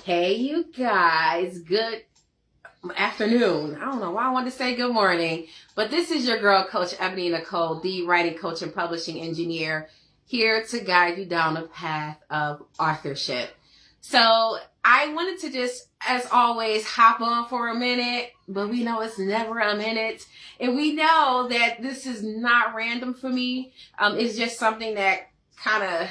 Hey, you guys. Good afternoon. I don't know why I wanted to say good morning, but this is your girl, Coach Ebony Nicole, the writing coach and publishing engineer, here to guide you down the path of authorship. So I wanted to just, as always, hop on for a minute, but we know it's never a minute. And we know that this is not random for me. It's just something that kind of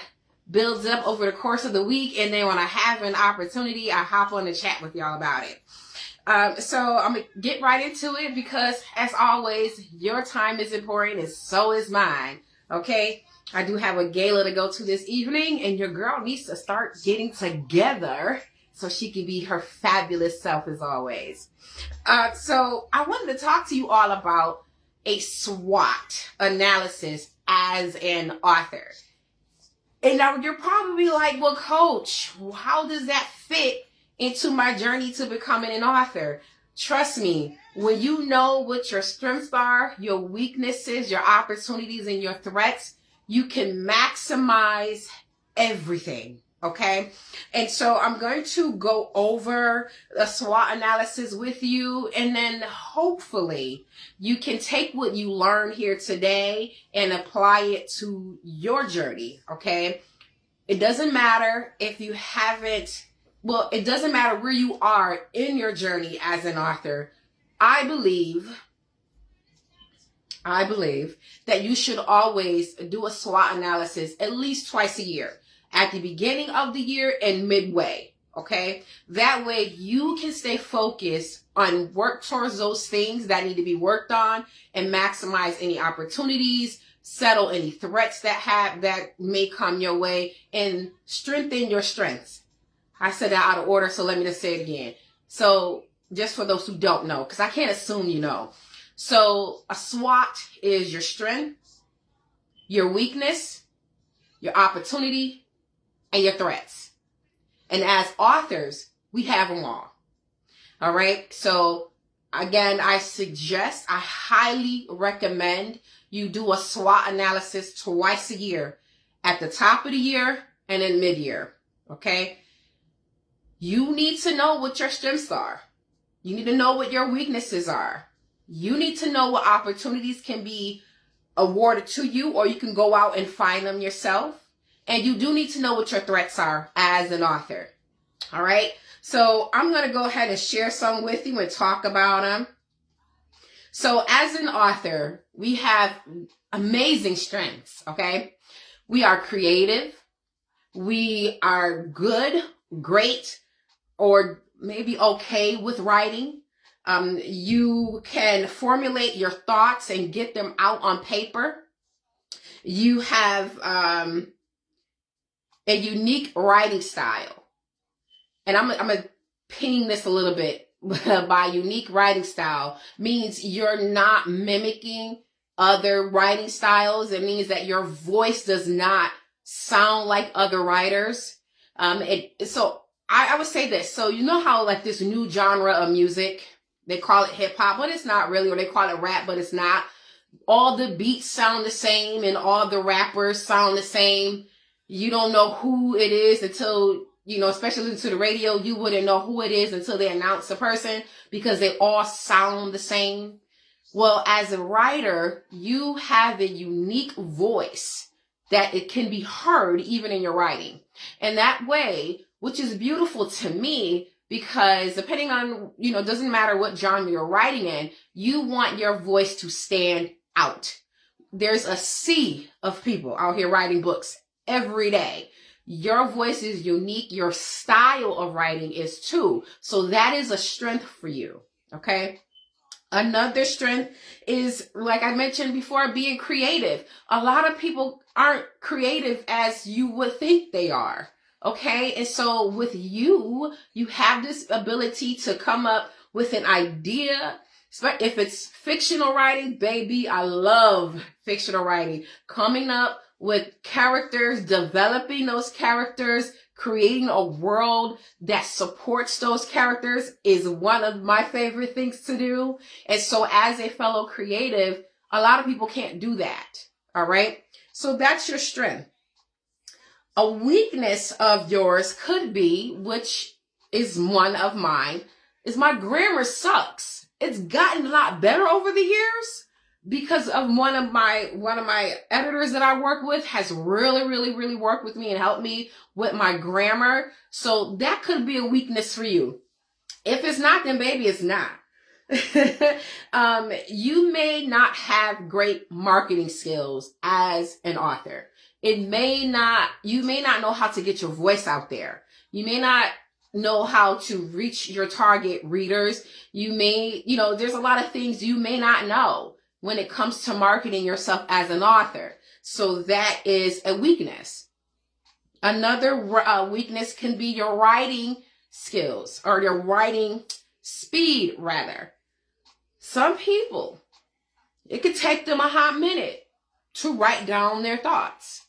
builds up over the course of the week, and then when I have an opportunity, I hop on the chat with y'all about it. So I'm gonna get right into it because, as always, your time is important and so is mine. Okay, I do have a gala to go to this evening, and your girl needs to start getting together so she can be her fabulous self as always. So I wanted to talk to you all about a SWOT analysis as an author. And now you're probably like, well, Coach, how does that fit into my journey to becoming an author? Trust me, when you know what your strengths are, your weaknesses, your opportunities, and your threats, you can maximize everything. Okay. And so I'm going to go over a SWOT analysis with you, and then hopefully you can take what you learned here today and apply it to your journey. Okay. It doesn't matter if you haven't, well, it doesn't matter where you are in your journey as an author. I believe that you should always do a SWOT analysis at least twice a year, at the beginning of the year and midway, okay? That way you can stay focused on work towards those things that need to be worked on and maximize any opportunities, settle any threats that may come your way, and strengthen your strengths. I said that out of order, so let me just say it again. So just for those who don't know, because I can't assume you know. So a SWOT is your strength, your weakness, your opportunity, and your threats. And as authors, we have them all. All right. So again, I highly recommend you do a SWOT analysis twice a year, at the top of the year and in mid-year. Okay. You need to know what your strengths are. You need to know what your weaknesses are. You need to know what opportunities can be awarded to you, or you can go out and find them yourself. And you do need to know what your threats are as an author. All right. So I'm going to go ahead and share some with you and talk about them. So as an author, we have amazing strengths. Okay. We are creative. We are good, great, or maybe okay with writing. You can formulate your thoughts and get them out on paper. You have a unique writing style. And I'm going to ping this a little bit. By unique writing style means you're not mimicking other writing styles. It means that your voice does not sound like other writers. So I would say this. So you know how like this new genre of music, they call it hip hop, but it's not really, or they call it rap, but it's not. All the beats sound the same and all the rappers sound the same. You don't know who it is until, especially to the radio, you wouldn't know who it is until they announce the person because they all sound the same. Well, as a writer, you have a unique voice that it can be heard even in your writing. And that way, which is beautiful to me, because depending on, it doesn't matter what genre you're writing in, you want your voice to stand out. There's a sea of people out here writing books every day. Your voice is unique. Your style of writing is too. So that is a strength for you. Okay. Another strength is, like I mentioned before, being creative. A lot of people aren't creative as you would think they are. Okay. And so with you have this ability to come up with an idea. If it's fictional writing, baby, I love fictional writing. Coming up with characters, developing those characters, creating a world that supports those characters is one of my favorite things to do. And so as a fellow creative, a lot of people can't do that. All right. So that's your strength. A weakness of yours could be, which is one of mine, is my grammar sucks. It's gotten a lot better over the years because of one of my editors that I work with has really worked with me and helped me with my grammar. So that could be a weakness for you. If it's not, then baby, it's not. You may not have great marketing skills as an author. You may not know how to get your voice out there. You may not know how to reach your target readers. There's a lot of things you may not know when it comes to marketing yourself as an author. So that is a weakness. Another weakness can be your writing skills, or your writing speed, rather. Some people, it could take them a hot minute to write down their thoughts.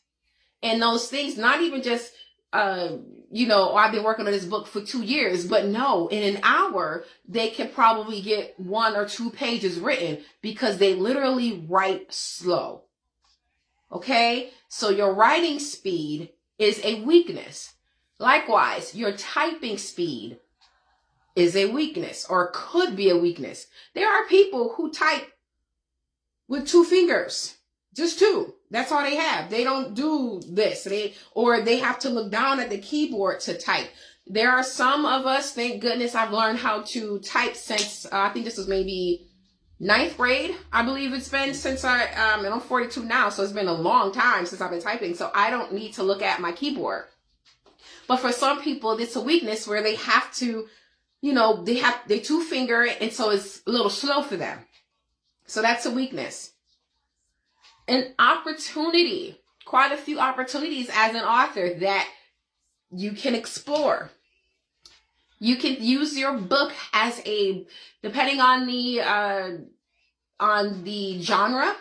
And those things, not even just, I've been working on this book for 2 years, but no, in an hour, they can probably get 1 or 2 pages written because they literally write slow. Okay? So your writing speed is a weakness. Likewise, your typing speed is a weakness, or could be a weakness. There are people who type with 2 fingers, just 2. That's all they have. They don't do this. They have to look down at the keyboard to type. There are some of us, thank goodness, I've learned how to type since, I think this was maybe 9th grade. I believe it's been since and I'm 42 now, so it's been a long time since I've been typing, so I don't need to look at my keyboard. But for some people, it's a weakness where they have to, they 2 finger, and so it's a little slow for them. So that's a weakness. An opportunity, quite a few opportunities as an author that you can explore. You can use your book as depending on the genre,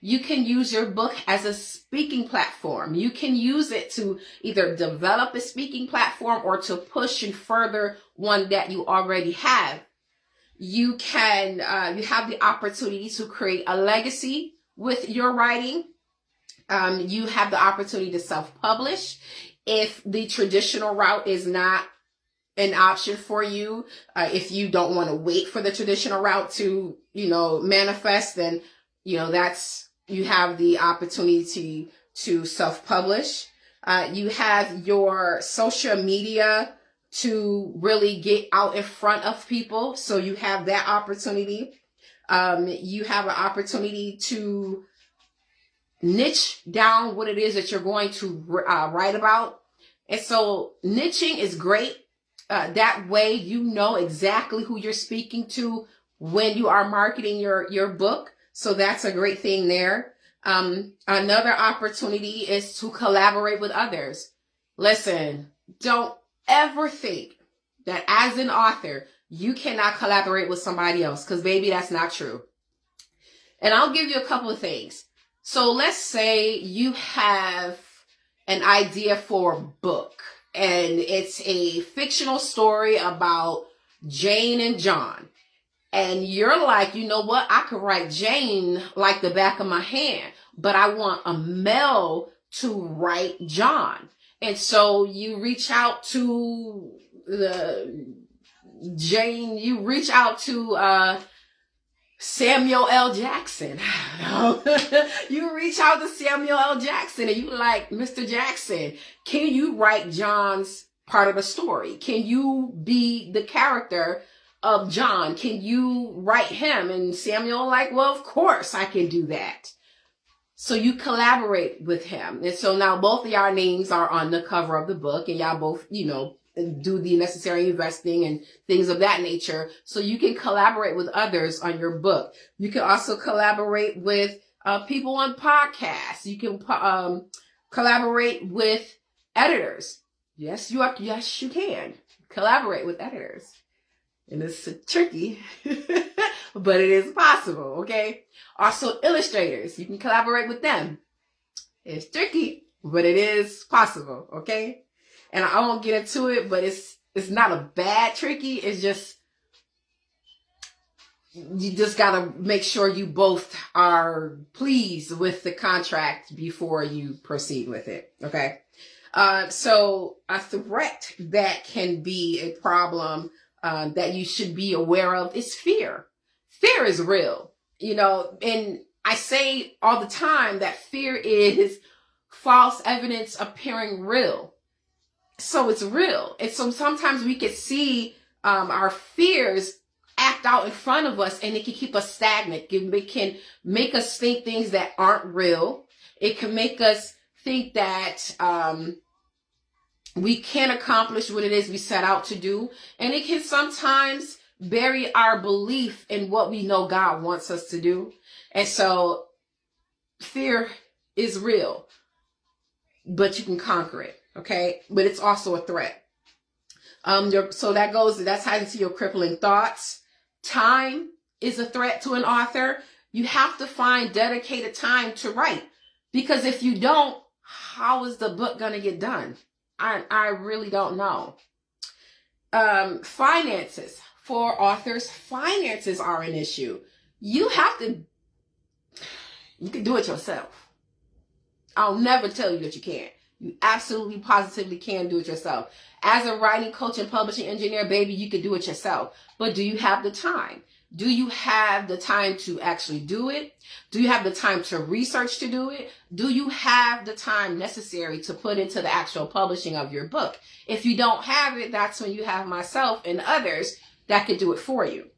you can use your book as a speaking platform. You can use it to either develop a speaking platform or to push and further one that you already have. You have the opportunity to create a legacy with your writing. You have the opportunity to self-publish if the traditional route is not an option for you. If you don't want to wait for the traditional route to, manifest, then, you have the opportunity to self-publish. You have your social media to really get out in front of people. So you have that opportunity. You have an opportunity to niche down what it is that you're going to write about. And so niching is great. That way you know exactly who you're speaking to when you are marketing your book. So that's a great thing there. Another opportunity is to collaborate with others. Listen, don't ever think that as an author, you cannot collaborate with somebody else, because baby, that's not true. And I'll give you a couple of things. So let's say you have an idea for a book, and it's a fictional story about Jane and John. And you're like, you know what? I could write Jane like the back of my hand, but I want a Mel to write John. And so you reach out to Samuel L. Jackson. You reach out to Samuel L. Jackson and you like, Mr. Jackson, can you write John's part of the story? Can you be the character of John? Can you write him? And Samuel like, well, of course I can do that. So you collaborate with him. And so now both of y'all names are on the cover of the book, and y'all both, do the necessary investing and things of that nature. So you can collaborate with others on your book. You can also collaborate with people on podcasts. You can collaborate with editors. Yes, you can collaborate with editors. And it's tricky, but it is possible, okay? Also, illustrators, you can collaborate with them. It's tricky, but it is possible, okay? And I won't get into it, but it's not a bad tricky. It's just, you just gotta make sure you both are pleased with the contract before you proceed with it, okay? So a threat that can be a problem that you should be aware of is fear. Fear is real, and I say all the time that fear is false evidence appearing real. So it's real. And so sometimes we can see our fears act out in front of us, and it can keep us stagnant. It can make us think things that aren't real. It can make us think that we can't accomplish what it is we set out to do. And it can sometimes bury our belief in what we know God wants us to do. And so fear is real, but you can conquer it. Okay. But it's also a threat. So that's how you see your crippling thoughts. Time is a threat to an author. You have to find dedicated time to write, because if you don't, how is the book going to get done? I really don't know. Finances. For authors, finances are an issue. You can do it yourself. I'll never tell you that you can't. You absolutely, positively can do it yourself. As a writing coach and publishing engineer, baby, you can do it yourself. But do you have the time? Do you have the time to actually do it? Do you have the time to research to do it? Do you have the time necessary to put into the actual publishing of your book? If you don't have it, that's when you have myself and others that could do it for you.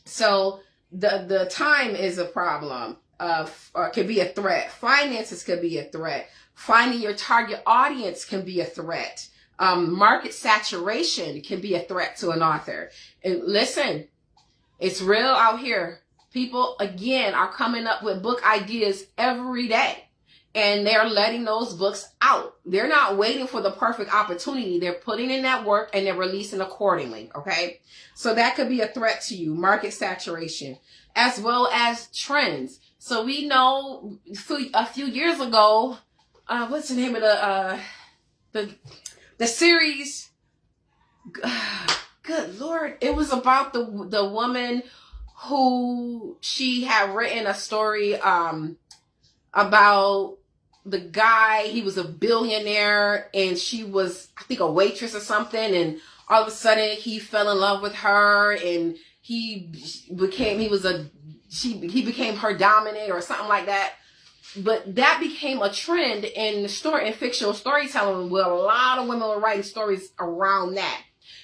So the time is a problem, or could be a threat. Finances could be a threat. Finding your target audience can be a threat. Market saturation can be a threat to an author. And listen, it's real out here. People, again, are coming up with book ideas every day, and they're letting those books out. They're not waiting for the perfect opportunity. They're putting in that work and they're releasing accordingly. Okay. So that could be a threat to you. Market saturation, as well as trends. So we know a few years ago, what's the name of the series? Good Lord. It was about the woman who she had written a story about the guy. He was a billionaire and she was, I think, a waitress or something. And all of a sudden he fell in love with her, and he became her dominant or something like that. But that became a trend in fictional storytelling, where a lot of women were writing stories around that.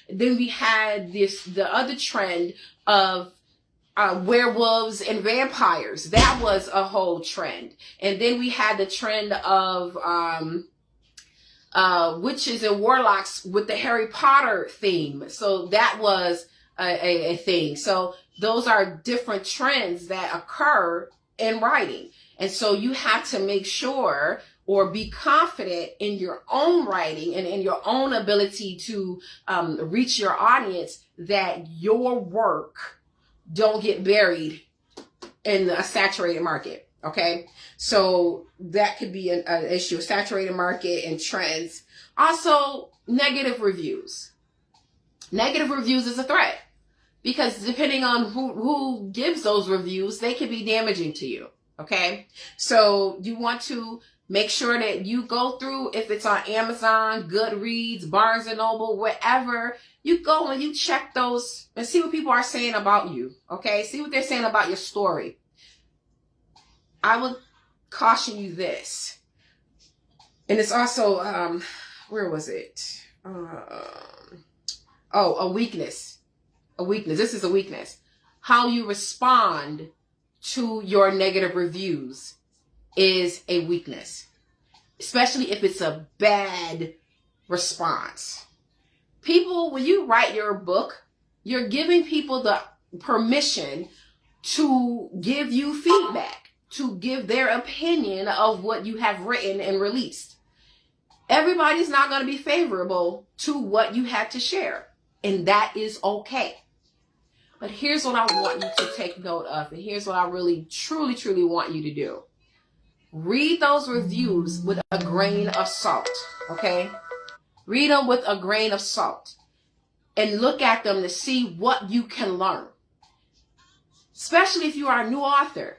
Then we had the other trend of werewolves and vampires. That was a whole trend. And then we had the trend of witches and warlocks with the Harry Potter theme. So that was a thing. So those are different trends that occur in writing. And so you have to make sure or be confident in your own writing and in your own ability to reach your audience, that your work don't get buried in a saturated market. Okay. So that could be an issue, a saturated market and trends. Also, negative reviews. Negative reviews is a threat, because depending on who gives those reviews, they can be damaging to you. Okay. So you want to make sure that you go through, if it's on Amazon, Goodreads, Barnes and Noble, wherever, you go and you check those and see what people are saying about you. Okay. See what they're saying about your story. I would caution you this. And it's also, where was it? A weakness. A weakness. This is a weakness. How you respond to your negative reviews is a weakness, especially if it's a bad response. People, when you write your book, you're giving people the permission to give you feedback, to give their opinion of what you have written and released. Everybody's not going to be favorable to what you had to share, and that is okay. But here's what I want you to take note of, and here's what I really, truly, truly want you to do. Read those reviews with a grain of salt, okay? Read them with a grain of salt and look at them to see what you can learn, especially if you are a new author.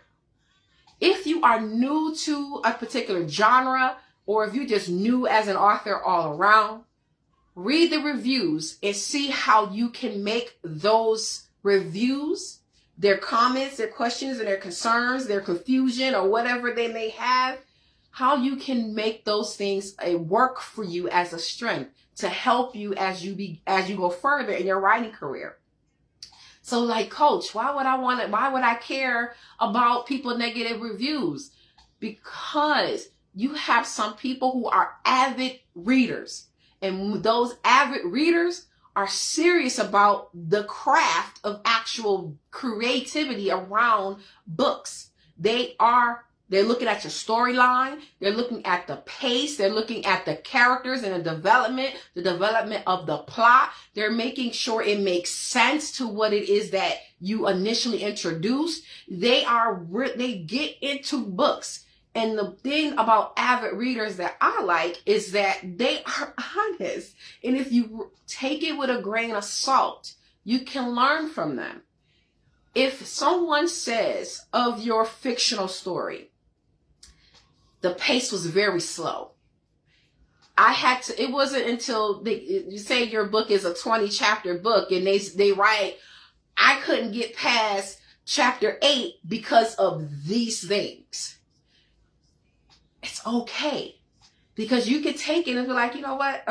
If you are new to a particular genre or if you're just new as an author all around, read the reviews and see how you can make those reviews, their comments, their questions, and their concerns, their confusion, or whatever they may have, how you can make those things a work for you as a strength to help you as you go further in your writing career. So like, Coach, why would I care about people negative reviews? Because you have some people who are avid readers, and those avid readers are serious about the craft of actual creativity around books. They're looking at your storyline. They're looking at the pace. They're looking at the characters and the development of the plot. They're making sure it makes sense to what it is that you initially introduced. They get into books. And the thing about avid readers that I like is that they are honest. And if you take it with a grain of salt, you can learn from them. If someone says of your fictional story, the pace was very slow, it wasn't until you say your book is a 20 chapter book and they write, I couldn't get past chapter 8 because of these things. It's okay, because you could take it and be like, you know what,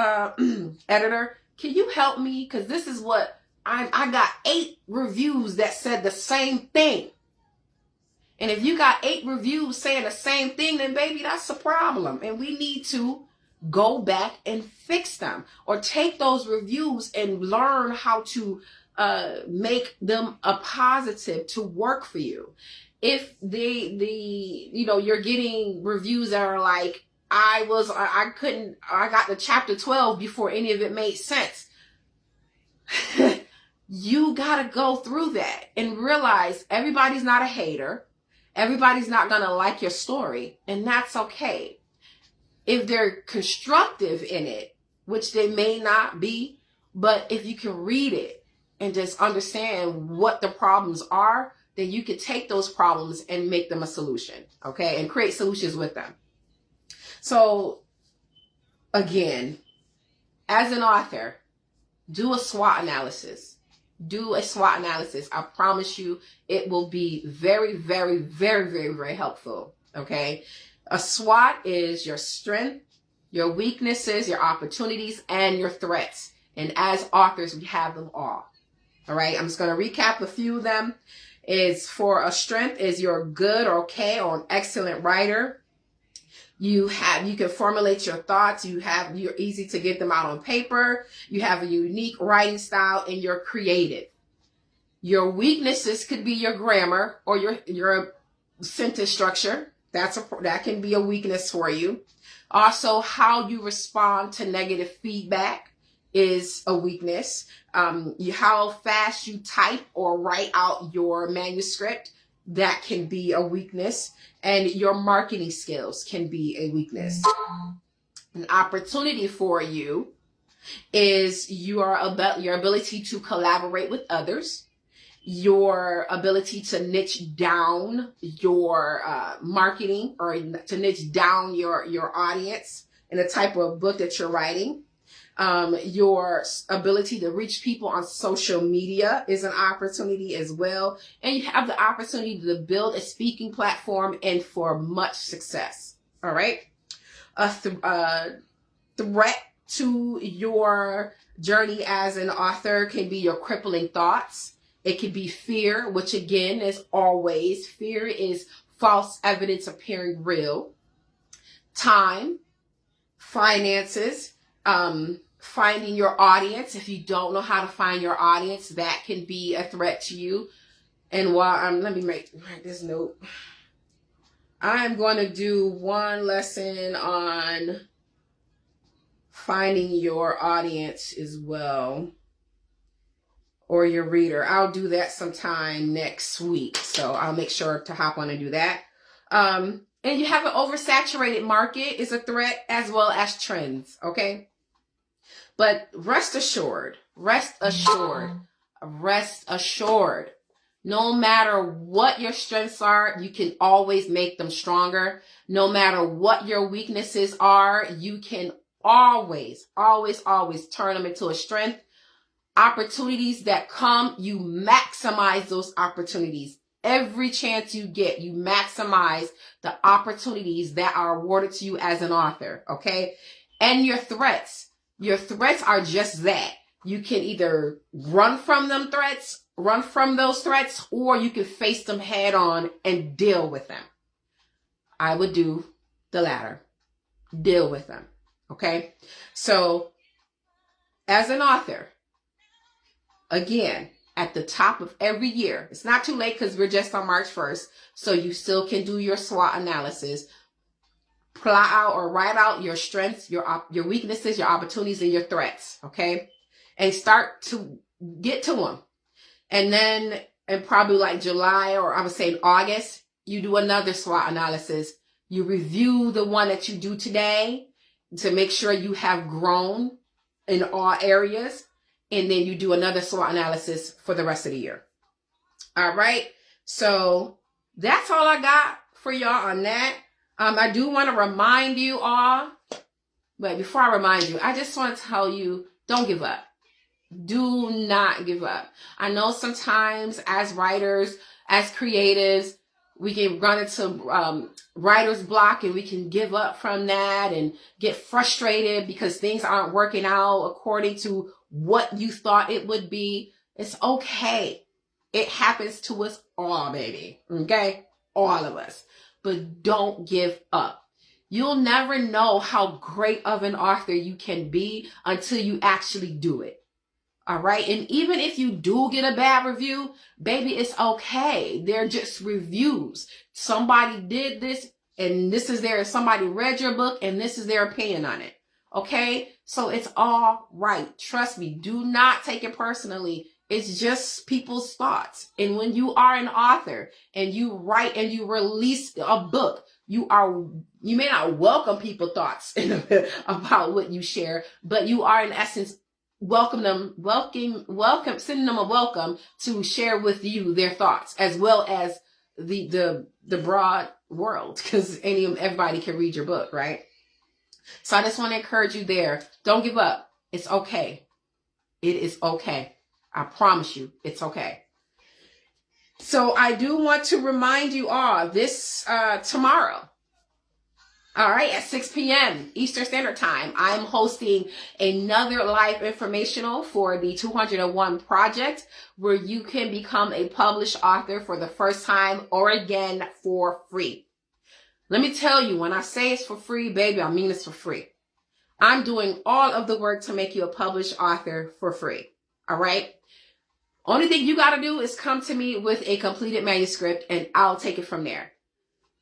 editor, can you help me? Because this is what I got 8 reviews that said the same thing. And if you got 8 reviews saying the same thing, then baby, that's a problem. And we need to go back and fix them, or take those reviews and learn how to make them a positive to work for you. If you're getting reviews that are like, I got to chapter 12 before any of it made sense. You got to go through that and realize everybody's not a hater. Everybody's not going to like your story, and that's okay. If they're constructive in it, which they may not be, but if you can read it and just understand what the problems are, then you can take those problems and make them a solution, okay? And create solutions with them. So again, as an author, do a SWOT analysis. Do a SWOT analysis. I promise you it will be very, very, very, very, very helpful, okay? A SWOT is your strength, your weaknesses, your opportunities, and your threats. And as authors, we have them all right? I'm just going to recap a few of them. Is for a strength is you're good, okay, or an excellent writer. You can formulate your thoughts. You're easy to get them out on paper. You have a unique writing style, and you're creative. Your weaknesses could be your grammar or your sentence structure. That can be a weakness for you. Also, how you respond to negative feedback is a weakness. How fast you type or write out your manuscript, that can be a weakness. And your marketing skills can be a weakness. An opportunity for you is your ability to collaborate with others, your ability to niche down your marketing, or to niche down your audience and the type of book that you're writing. Your ability to reach people on social media is an opportunity as well. And you have the opportunity to build a speaking platform and for much success. All right. A threat to your journey as an author can be your crippling thoughts. It could be fear, which again is always, fear is false evidence appearing real. Time, finances, finding your audience. If you don't know how to find your audience, that can be a threat to you. And while let me write this note. I'm going to do one lesson on finding your audience as well, or your reader. I'll do that sometime next week. So I'll make sure to hop on and do that. And you have an oversaturated market is a threat, as well as trends. Okay. But rest assured No matter what your strengths are, you can always make them stronger. No matter what your weaknesses are, you can always, always, always turn them into a strength. Opportunities that come, you maximize those opportunities. Every chance you get, you maximize the opportunities that are awarded to you as an author, okay? And your threats are just that. You can either run from those threats, or you can face them head on and deal with them. I would do the latter. Deal with them, okay? So, as an author, again, at the top of every year, it's not too late because we're just on March 1st, so you still can do your SWOT analysis. Plot out or write out your strengths, your weaknesses, your opportunities, and your threats, okay? And start to get to them. And then in probably like July, or I would say in August, you do another SWOT analysis. You review the one that you do today to make sure you have grown in all areas. And then you do another SWOT analysis for the rest of the year. All right. So that's all I got for y'all on that. I do want to remind you all, but before I remind you, I just want to tell you, don't give up. Do not give up. I know sometimes as writers, as creatives, we can run into writer's block, and we can give up from that and get frustrated because things aren't working out according to what you thought it would be. It's okay. It happens to us all, baby. Okay? All of us. But don't give up. You'll never know how great of an author you can be until you actually do it. All right? And even if you do get a bad review, baby, it's okay. They're just reviews. Somebody did this, and somebody read your book, and this is their opinion on it. Okay? So it's all right. Trust me. Do not take it personally. It's just people's thoughts. And when you are an author and you write and you release a book, you may not welcome people's thoughts about what you share, but you are in essence sending them a welcome to share with you their thoughts, as well as the broad world, because everybody can read your book, right? So I just want to encourage you there. Don't give up. It's okay. It is okay. I promise you, it's okay. So I do want to remind you all this tomorrow. All right, at 6 p.m. Eastern Standard Time, I'm hosting another live informational for the 201 Project, where you can become a published author for the first time or again for free. Let me tell you, when I say it's for free, baby, I mean it's for free. I'm doing all of the work to make you a published author for free. All right? Only thing you got to do is come to me with a completed manuscript, and I'll take it from there.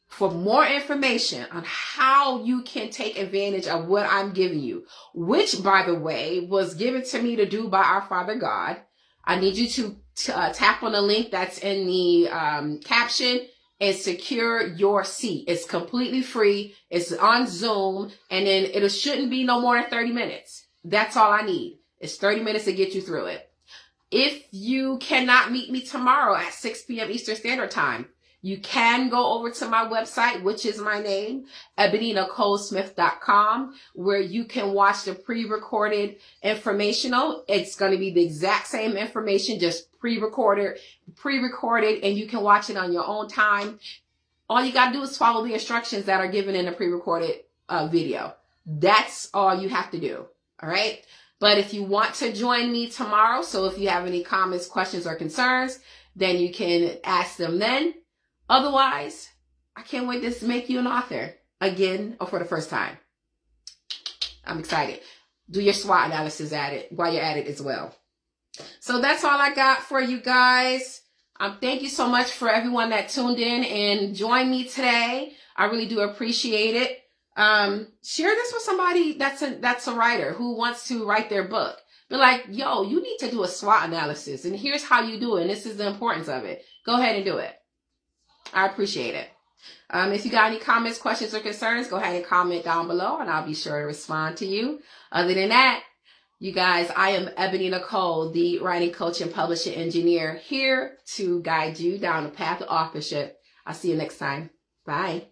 For more information on how you can take advantage of what I'm giving you, which, by the way, was given to me to do by our Father God, I need you to tap on the link that's in the caption and secure your seat. It's completely free. It's on Zoom, and then it shouldn't be no more than 30 minutes. That's all I need. It's 30 minutes to get you through it. If you cannot meet me tomorrow at 6 p.m. Eastern Standard Time, you can go over to my website, which is my name, ebonynicolesmith.com, where you can watch the pre-recorded informational. It's going to be the exact same information, just pre-recorded, and you can watch it on your own time. All you got to do is follow the instructions that are given in the pre-recorded video. That's all you have to do. All right? But if you want to join me tomorrow, so if you have any comments, questions, or concerns, then you can ask them then. Otherwise, I can't wait to make you an author again or for the first time. I'm excited. Do your SWOT analysis while you're at it as well. So that's all I got for you guys. Thank you so much for everyone that tuned in and joined me today. I really do appreciate it. Share this with somebody that's a writer who wants to write their book. Be like, yo, you need to do a SWOT analysis, and here's how you do it, and this is the importance of it. Go ahead and do it. I appreciate it. If you got any comments, questions, or concerns, go ahead and comment down below, and I'll be sure to respond to you. Other than that, You guys, I am Ebony Nicole, the writing coach and publishing engineer, here to guide you down the path of authorship. I'll see you next time. Bye.